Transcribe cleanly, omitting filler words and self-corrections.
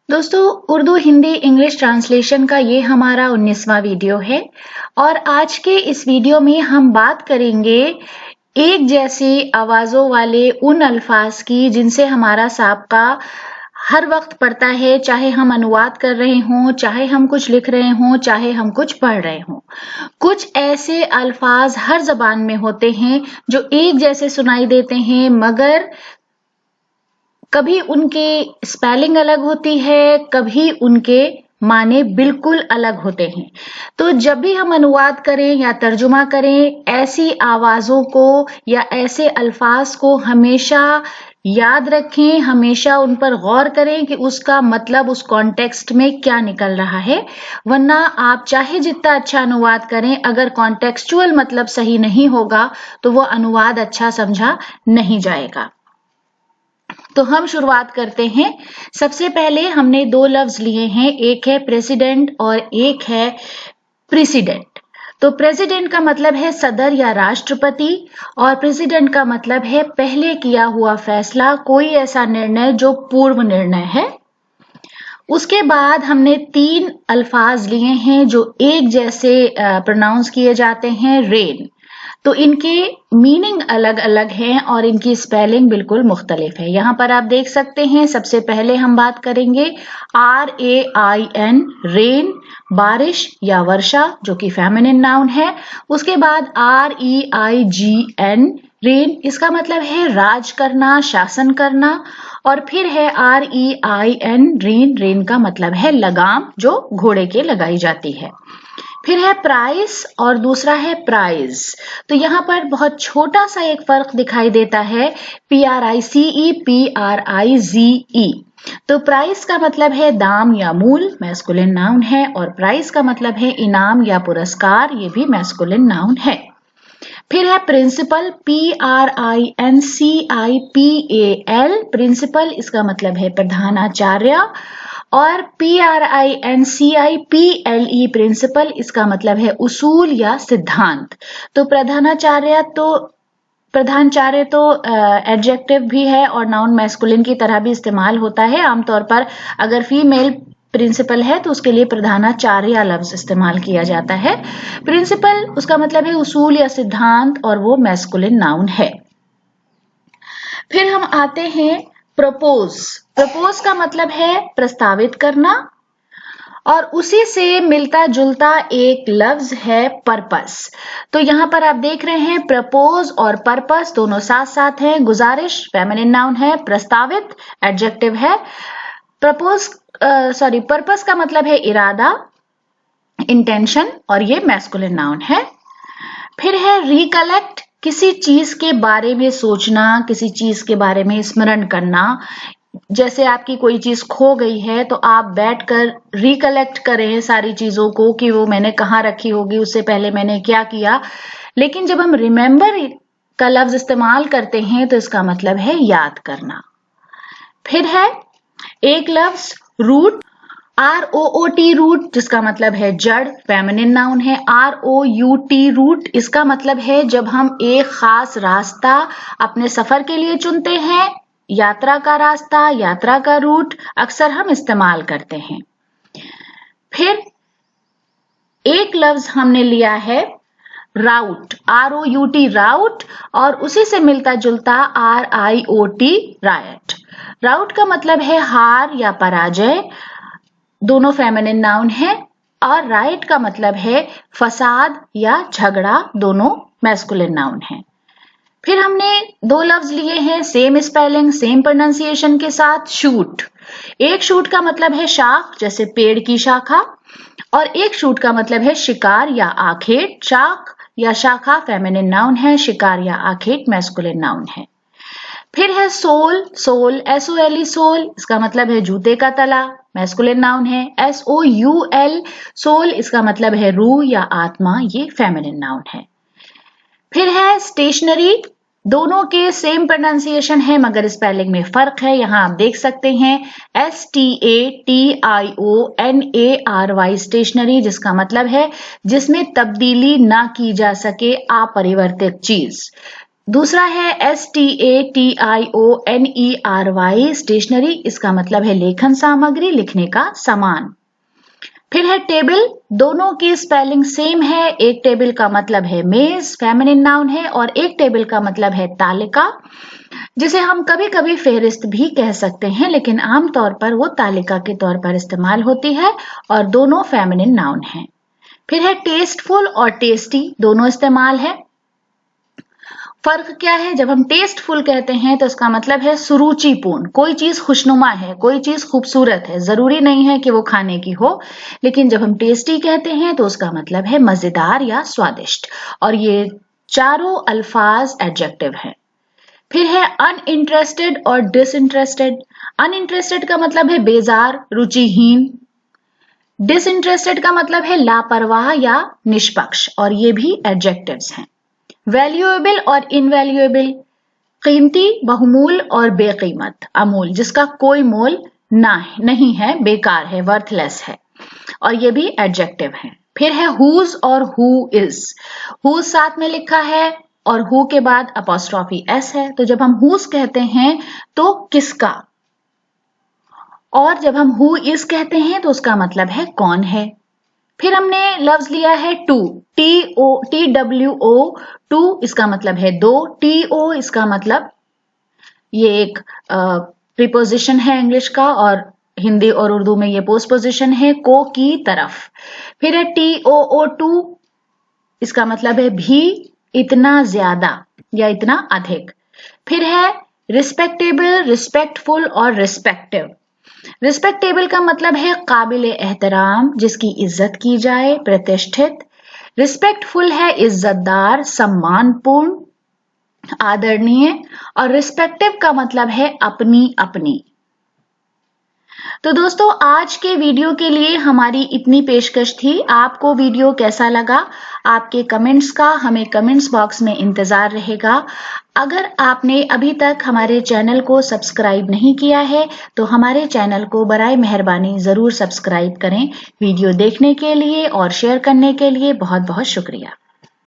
दोस्तों, Urdu Hindi English translation का ये हमारा 19वां वीडियो है और आज के इस वीडियो में हम बात करेंगे एक जैसी आवाज़ों वाले उन अल्फाज की जिनसे हमारा साबका हर वक्त पड़ता है, चाहे हम अनुवाद कर रहे हों, चाहे हम कुछ लिख रहे हों, चाहे हम कुछ पढ़ रहे हों। कुछ ऐसे अल्फाज हर जबान में होते हैं जो एक जैसे सुनाई देते हैं, मगर कभी उनके स्पेलिंग अलग होती है, कभी उनके माने बिल्कुल अलग होते हैं। तो जब भी हम अनुवाद करें या तर्जुमा करें, ऐसी आवाज़ों को या ऐसे अल्फाज को हमेशा याद रखें, हमेशा उन पर गौर करें कि उसका मतलब उस कॉन्टेक्स्ट में क्या निकल रहा है। वरना आप चाहे जितना अच्छा अनुवाद करें, अगर कॉन्टेक्स्चुअल मतलब सही नहीं होगा तो वो अनुवाद अच्छा समझा नहीं जाएगा। तो हम शुरुआत करते हैं। सबसे पहले हमने दो लफ्ज लिए हैं, एक है प्रेसिडेंट और एक है प्रेसिडेंट। तो प्रेसिडेंट का मतलब है सदर या राष्ट्रपति और प्रेसिडेंट का मतलब है पहले किया हुआ फैसला, कोई ऐसा निर्णय जो पूर्व निर्णय है। उसके बाद हमने तीन अल्फाज लिए हैं जो एक जैसे प्रोनाउंस किए जाते हैं, रेन। तो इनके मीनिंग अलग अलग हैं और इनकी स्पेलिंग बिल्कुल मुख्तलिफ है। यहां पर आप देख सकते हैं। सबसे पहले हम बात करेंगे RAIN, रेन, बारिश या वर्षा, जो कि फेमिनिन नाउन है। उसके बाद REIGN, रेन, इसका मतलब है राज करना, शासन करना। और फिर है REIN, रेन, रेन का मतलब है लगाम, जो घोड़े के लगाई जाती है। फिर है प्राइस और दूसरा है प्राइज। तो यहाँ पर बहुत छोटा सा एक फर्क दिखाई देता है, PRICE, PRIZE। तो प्राइस का मतलब है दाम या मूल, मैस्कुलिन नाउन है, और प्राइज का मतलब है इनाम या पुरस्कार, ये भी मैस्कुलिन नाउन है। फिर है प्रिंसिपल, PRINCIPAL, प्रिंसिपल, इसका मतलब है प्रधानाचार्य। और PRINCIPLE, प्रिंसिपल, इसका मतलब है उसूल या सिद्धांत। तो प्रधानाचार्य तो एडजेक्टिव भी है और नाउन मैस्कुलिन की तरह भी इस्तेमाल होता है। आमतौर पर अगर फीमेल प्रिंसिपल है तो उसके लिए प्रधानाचार्य लफ्ज इस्तेमाल किया जाता है। प्रिंसिपल, उसका मतलब है उसूल या सिद्धांत, और वो मैस्कुलिन नाउन है। फिर हम आते हैं प्रपोज। प्रपोज का मतलब है प्रस्तावित करना, और उसी से मिलता जुलता एक लफ्ज है पर्पस। तो यहां पर आप देख रहे हैं प्रपोज और पर्पस दोनों साथ साथ हैं। गुजारिश फेमिनिन नाउन है, प्रस्तावित एडजेक्टिव है। पर्पस का मतलब है इरादा, इंटेंशन, और ये मैस्कुलिन नाउन है। फिर है रिकलेक्ट, किसी चीज के बारे में सोचना, किसी चीज के बारे में स्मरण करना। जैसे आपकी कोई चीज खो गई है तो आप बैठकर रिकलेक्ट करें सारी चीजों को कि वो मैंने कहाँ रखी होगी, उससे पहले मैंने क्या किया। लेकिन जब हम रिमेंबर का लफ्ज इस्तेमाल करते हैं तो इसका मतलब है याद करना। फिर है एक लफ्ज रूट, ROOT, रूट, जिसका मतलब है जड़, फेमिनिन नाउन है। ROUT, रूट, इसका मतलब है जब हम एक खास रास्ता अपने सफर के लिए चुनते हैं, यात्रा का रास्ता, यात्रा का रूट अक्सर हम इस्तेमाल करते हैं। फिर एक लफ्ज हमने लिया है राउट, ROUT, राउट, और उसी से मिलता जुलता RIOT, रायट। राउट का मतलब है हार या पराजय, दोनों फेमिनिन नाउन है। और राइट का मतलब है फसाद या झगड़ा, दोनों मैस्कुलिन नाउन है। फिर हमने दो लफ्ज लिए हैं सेम स्पेलिंग, सेम प्रोनाउंसिएशन के साथ, शूट। एक शूट का मतलब है शाख, जैसे पेड़ की शाखा, और एक शूट का मतलब है शिकार या आखेट। शाख या शाखा फेमिनिन नाउन है, शिकार या आखेट मैस्कुलिन नाउन है। फिर है सोल, SOLE, सोल, इसका मतलब है जूते का तला, मैस्कुलिन नाउन है। SOUL, सोल, इसका मतलब है रूह या आत्मा, ये फेमिनिन नाउन है। फिर है स्टेशनरी, दोनों के सेम प्रोनाउंसिएशन है मगर स्पेलिंग में फर्क है। यहां आप देख सकते हैं STATIONARY, स्टेशनरी, जिसका मतलब है जिसमें तब्दीली ना की जा सके, अपरिवर्तित चीज। दूसरा है STATIONERY, स्टेशनरी, इसका मतलब है लेखन सामग्री, लिखने का सामान। फिर है टेबल, दोनों की स्पेलिंग सेम है। एक टेबल का मतलब है मेज, फेमिनिन नाउन है, और एक टेबल का मतलब है तालिका, जिसे हम कभी कभी फेहरिस्त भी कह सकते हैं, लेकिन आमतौर पर वो तालिका के तौर पर इस्तेमाल होती है, और दोनों फेमिनिन नाउन है। फिर है टेस्टफुल और टेस्टी, दोनों इस्तेमाल है। फर्क क्या है? जब हम टेस्टफुल कहते हैं तो इसका मतलब है सुरुचिपूर्ण, कोई चीज खुशनुमा है, कोई चीज खूबसूरत है, जरूरी नहीं है कि वो खाने की हो। लेकिन जब हम टेस्टी कहते हैं तो उसका मतलब है मजेदार या स्वादिष्ट, और ये चारों अल्फाज एडजेक्टिव हैं। फिर है अनइंटरेस्टेड और डिसइंटरेस्टेड। अनइंटरेस्टेड का मतलब है बेजार, रुचिहीन। डिसइंटरेस्टेड का मतलब है लापरवाह या निष्पक्ष, और ये भी एडजेक्टिव्स हैं। वैल्यूएबल और इनवैल्यूएबल, कीमती, बहुमूल और बेकीमत, अमूल, जिसका कोई मोल नहीं है, बेकार है, वर्थलेस है, और ये भी एडजेक्टिव है। फिर है हुज और हु इज। हुज साथ में लिखा है और हु के बाद अपॉस्ट्रोफी एस है, तो जब हम हुज कहते हैं तो किसका, और जब हम हु इज कहते हैं तो उसका मतलब है कौन है। फिर हमने लफ्ज लिया है टू, TWO, टू इसका मतलब है दो, TO इसका मतलब, ये एक प्रीपोजिशन है इंग्लिश का, और हिंदी और उर्दू में ये पोस्टपोजिशन है, को, की, तरफ। फिर है TOO2, इसका मतलब है भी, इतना ज्यादा या इतना अधिक। फिर है रिस्पेक्टेबल, रिस्पेक्टफुल और रिस्पेक्टिव। रिस्पेक्टेबल का मतलब है काबिल एहतराम, जिसकी इज्जत की जाए, प्रतिष्ठित। रिस्पेक्टफुल है इज्जतदार, सम्मानपूर्ण, आदरणीय, और रिस्पेक्टिव का मतलब है अपनी अपनी। तो दोस्तों, आज के वीडियो के लिए हमारी इतनी पेशकश थी। आपको वीडियो कैसा लगा? आपके कमेंट्स का हमें कमेंट्स बॉक्स में इंतजार रहेगा। अगर आपने अभी तक हमारे चैनल को सब्सक्राइब नहीं किया है तो हमारे चैनल को बराए मेहरबानी जरूर सब्सक्राइब करें। वीडियो देखने के लिए और शेयर करने के लिए बहुत बहुत शुक्रिया।